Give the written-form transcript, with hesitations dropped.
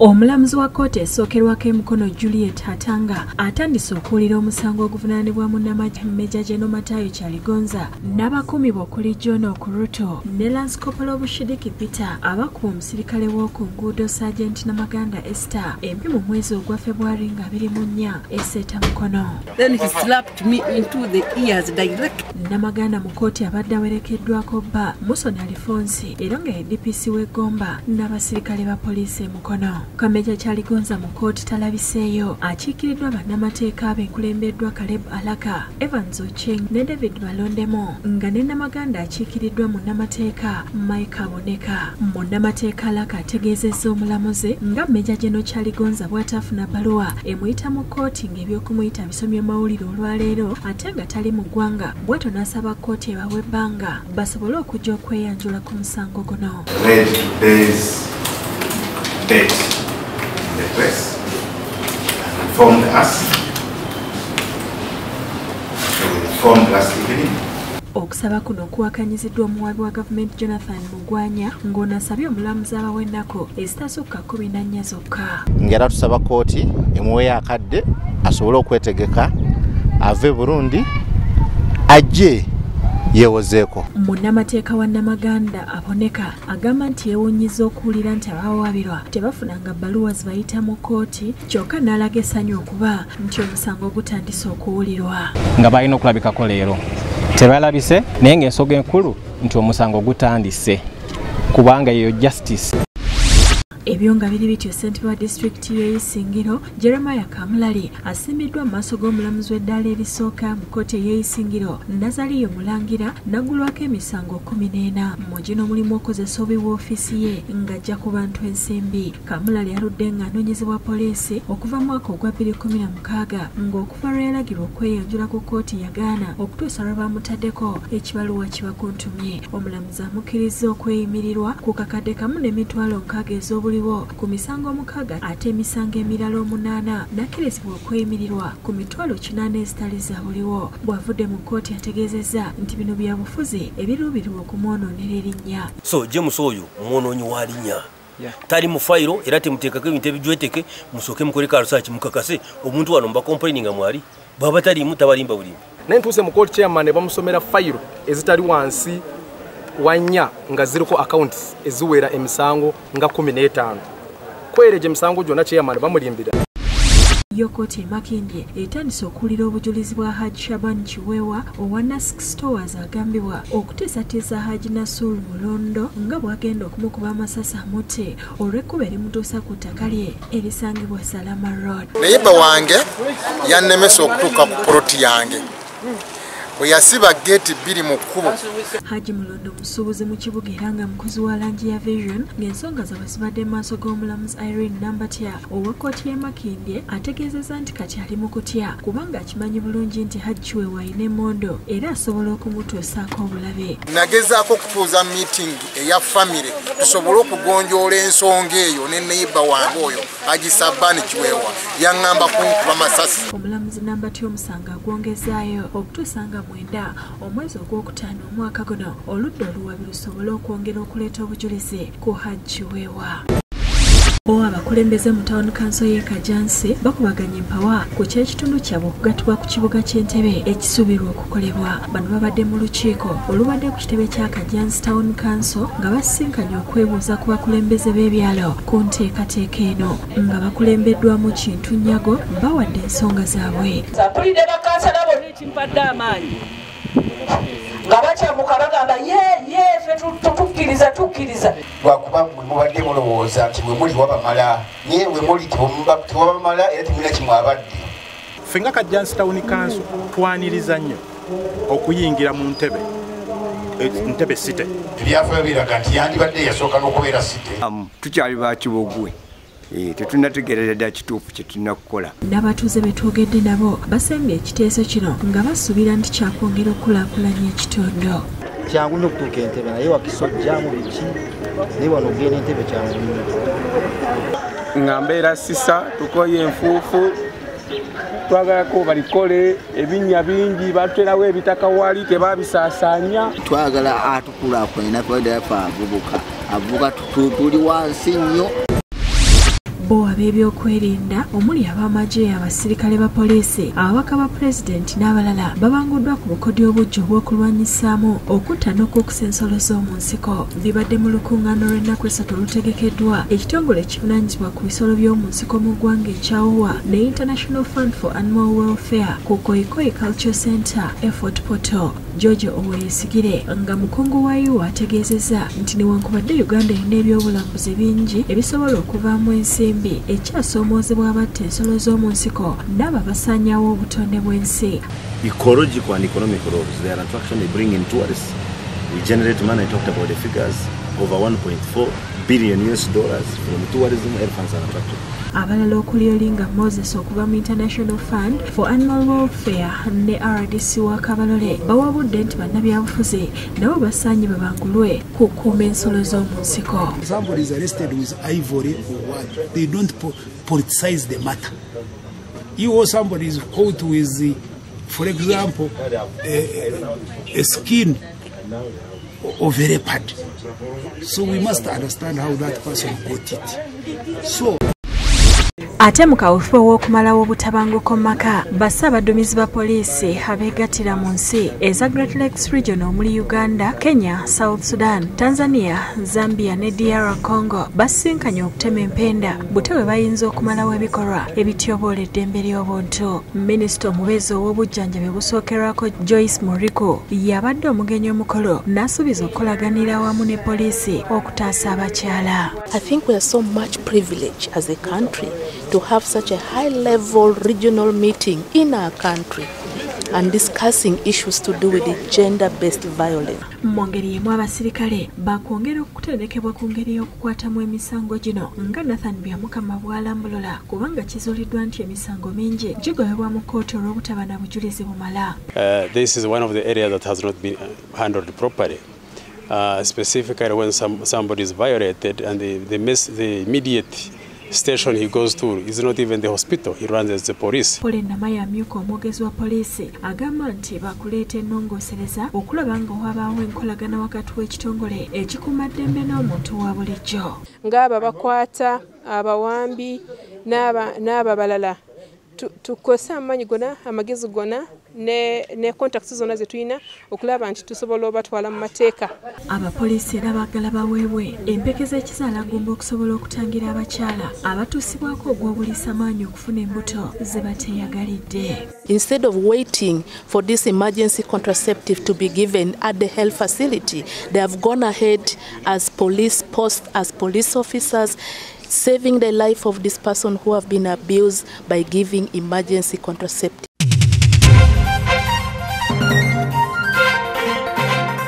Omulamuzi wa kkooti esookerwako Mukono Juliet Hatanga atandise okuwulira omusango oguvunaanibwa munnamagye Major General Matayo Kyaligonza n'abakuumi okuli John Okuruto ne Lance Corporal Bushiriki Peter abakuba omusirikale w'oku nguudo Sergeant Namaganda Esther empi mu mwezi ogwa February nga 24 Eseta Mukono. Then he slapped me into the ears direct. Namaganda mu kkooti abadde awerekeddwako bba Musoni Alfonsi era nga DPC w'Egomba n'abasirikale ba poliisi e Mukono. Major Kyaligonza mu kkooti talabiseeyo akiikiriddwa bannamateeka abeekulembeddwa Caleb Alaka, Evans Ocheng ne David Balondemo nga ne Namaganda akiikiriddwa munnamateeka Mike Aboneka. Munnamateeka Alaka ategeezezza omulamuzi nga Major General Kyaligonza bw'atafuna bbaluwa emuyita mu kkooti ng'ebyokumuyita bisomye mawulire olwaleero ate nga tali mu ggwanga bw'atyo n'asaba kkooti ebawe ebbanga basobole okujja okweyanjula ku musango guno. The press informed us. They informed last evening. Okusaba kuno kuwakanyiziddwa omuwabi wa gavumenti Jonathan Mugwanya ng'onasabye omulamuzi abawa ennako ezitasukka 14 zokka. Ngera tusaba kkooti emuwe akadde asobole okwetegeka ave Burundi ajje yewozeeko. Munnamateeka wa Namaganda Aboneka agamba nti yeewuunyizza okuwulira nti abaawabirwa tebafunanga bbaluwa zibayita mu kkooti kyokka n'alaga essanyu okuba nti omusango gutandise okuwulirwa. Nga balina okulabikako leero tebalabise naye ng'ensonga enkulu nti omusango gutandise kubanga yeyo justice. Ebyo nga biri bityo ssentebe wa disitulikiti y'Isingiro Jeremiah Kamulali asimbiddwa mu maaso g'omulamuzi w'eddaala erisooka mu kkooti y'Isingiro Nazaliyo Mulangira n'aggulwako emisango 14 mu gino mulimu okozesa obubi w'ofiisi ye ng'ajja ku bantu ensimbi. Kamulali aludde ng'anoonyezebwa poliisi okuva mu mwaka ogwa 2016 ng'okuva lw'eragirwa okweyanjula ku kkooti yagaana okutuusa lwe bamutaddeko ekibaluwa kibakuntumye. Omulamuzi amukkiriza okweyimirirwa ku kakadde kamu n'emitwalo 6 ez'obuli ku misango 6 ate emisango emirala 8 nakkirizibwa okweyimirirwa ku mitwalo 8 ezitali za buliwo. Bw'avudde mu kkooti ategeezezza nti bino byabufuzi ebiruubirirwa okumwonoonera erinnya. So James oyo omwonoonyi wa linnya tali mu fayiro era temuteekako ebintu ebijweteke musooke mukoleka research mukakase omuntu wano mba complaining nga mwali bw'aba taliimu tabalimba bulimba. Naye ntuuse mu kkooti chairman ne bamusomera fayiro ezitali wansi wanya nga ziriko accounts eziwera emisango nga 15 kwereje emisango gyonna chairman bamulimbira. Yo kkooti Makindye etandise okuwulira obujulizi bwa Haji Shaban Chiwewa owa Nask Stores agambibwa okuteesatiisa Haji Nasur Mulondo nga bw'agenda okumukuba amasasi amutte olw'ekkubo erimutuusa ku ttaka lye erisangibwa Salama Road. Naye bba wange yannemesa okutuuka ku poloti yange oyasiba gate 2 mu kkubo. Haji Mulondo musuubuzi mu kibuga era nga mukozi wa langi ya Vision ng'ensonga zaabwe zibadde mu maaso g'omulamuzi Irene Nambatya owa kkooti y'e Makindye ategeezezza nti kati ali mu kutya kubanga akimanyi bulungi nti Haji Chiwewa ayina emmondo era asobola okumutuusaako obulabe. Nagezaako okutuuza meeting eya family tusobole okugonjoola ensonga eyo ne neighbor wange oyo Haji Sabani Chiwewa yaŋŋamba kunkuba masasi. Omulamuzi Nambatya omusanga agwongezaayo okutuusa nga 9 omwezi ogwokutaano omwaka guno oludda oluwabi lusobole okwongera okuleeta obujulizi ku Haji Chiwewa. Abakulembeze mu Town Council y'e Kajansi bakubaganya empawa ku ky'ekitundu kyabwe okugattibwa ku kibuga ky'Entebbe ekisuubirwa okukolebwa. Bano babadde mu lukiiko olubadde ku kitebe kya Kajansi Town Council nga basisinkanye okwebuuza ku bakulembeze b'ebyalo ku nteekateeka eno nga bakulembeddwamu Kintu Nnyago bawadde ensonga zaabwe. Mpulidde bakansala bonna ekimpadde amaanyi nga bakyamuka bagamba ye ffe tukkiriza lwakuba mwe mubadde mulowooza nti mwe muli wabamala naye mwe muli tewabamala era temulina kimwabadde. Ffe nga Kajansi Town Council twaniriza nnyo okuyingira mu Ntebbe City. Ebyafaayo biraga nti yandibadde yasooka n'okubeera City. Tukyali ba Kibogwe. Tetunnategeerera ddala kituufu kye tulina kukola. N'abatuuze be twogedde nabo basembye ekiteeso kino nga basuubira nti kyakwongera okukulaakulanya ekitundu. Kyangu nnyo okutuuka Entebbe naye wakisojjaamu biki naye wano ogenda Entebbe kyangu nnyo. Nga mbeera sisa tukoye enfuufu twagalako balikole ebinnya bingi baterawo ebitaka wali tebabisaasaanya. Twagala atukulaakulanya twagala avubuka tuli wansi nnyo. bo ab'ebyokwerinda omuli ab'amagye abasirikale ba poliisi ababaka ba pulezidenti n'abalala babanguddwa ku bukodyo obujja obw'okulwanyisaamu okutta n'okukusa ensolo z'omu nsiko. Bibadde mu lukuŋŋaano lw'ennaku esatu olutegekeddwa ekitongole ekivunaanyizibwa ku bisolo by'omu nsiko mu ggwanga ekyawuwa ne International Fund for Animal Welfare ku Koikoi Culture Center e Fort Portal. George Oweyesigire nga mukungu wa UWA ategeezezza nti newankubadde Uganda erina ebyobulambuzi bingi ebisobola okuvaamu ensimbi ekyasoomozebwa abatta ensolo z'omu nsiko n'abo abasaanyaawo obutonde bw'ensi. Ecological and economic roles, they are attraction, they bring in tourists. We generate money. I talked about the figures, over 1.4 billion US dollars from tourism, elephants and attraction. Abalala okuli Olinga Moses okuva mu International Fund for Animal Welfare ne RDC wa Kabalole bawabudde nti bannabyabufuzi nabo basaanye babangulwe kukuuma ensolo z'omu nsiko. Somebody is arrested with ivory or what? They don't politicize the matter. You or somebody is caught with, for example, a skin of a leopard. So we must understand how that person got it. So Ate mu kawufu w'okumalawo obutabanguko mu maka bassaabadduumizi ba poliisi abeegattira mu nsi eza Great Lakes Region omuli Uganda, Kenya, South Sudan, Tanzania, Zambia ne DR Congo basinkanye okutema empenda bute bwe bayinza okumalawo ebikolwa ebityoboola eddembe ly'obuntu. Minisita omubeezi ow'obujjanjabi busookerwako Joyce Muriku yabadde omugenyi omukolo n'asuubiza okukolaganira wamu ne poliisi okutaasa abakyala. I think we are so much privileged as a country to have such a high-level regional meeting in our country and discussing issues to do with the gender-based violence. Mu ngeri y'emu abasirikale bakwongera okutendekebwa ku ngeri y'okukwatamu emisango gino nga Nathan Byamukama bw'alambulula kubanga kizuuliddwa nti emisango mingi gigobebwa mu kkooti olw'obutaba na bujulizi bumala. This is one of the areas that has not been handled properly. Specifically when somebody is violated and the immediate station he goes to is not even the hospital, he runs as the police. Pole Namaya amyuka omwogezi wa poliisi agamba nti bakuleeta ennongoosereza okulaba nga wabaawo enkolagana wakati w'ekitongole ekikuuma ddembe n'omuntu wa bulijjo. Ng'abo bakwata abawambi n'ababalala tukozesa amaanyi gonna amagezi gonna ne contacts zonna ze tulina okulaba nti tusobola obatwala mu mateeka. Abapoliisi era baagala baweebwe empeke z'ekizaalaggumba okusobola okutangira abakyala abatuusibwako ogw'obuliisamaanyi okufuna embuto ze bateeyagalidde. Instead of waiting for this emergency contraceptive to be given at the health facility, they have gone ahead as police officers, saving the life of this person who have been abused by giving emergency contraceptive.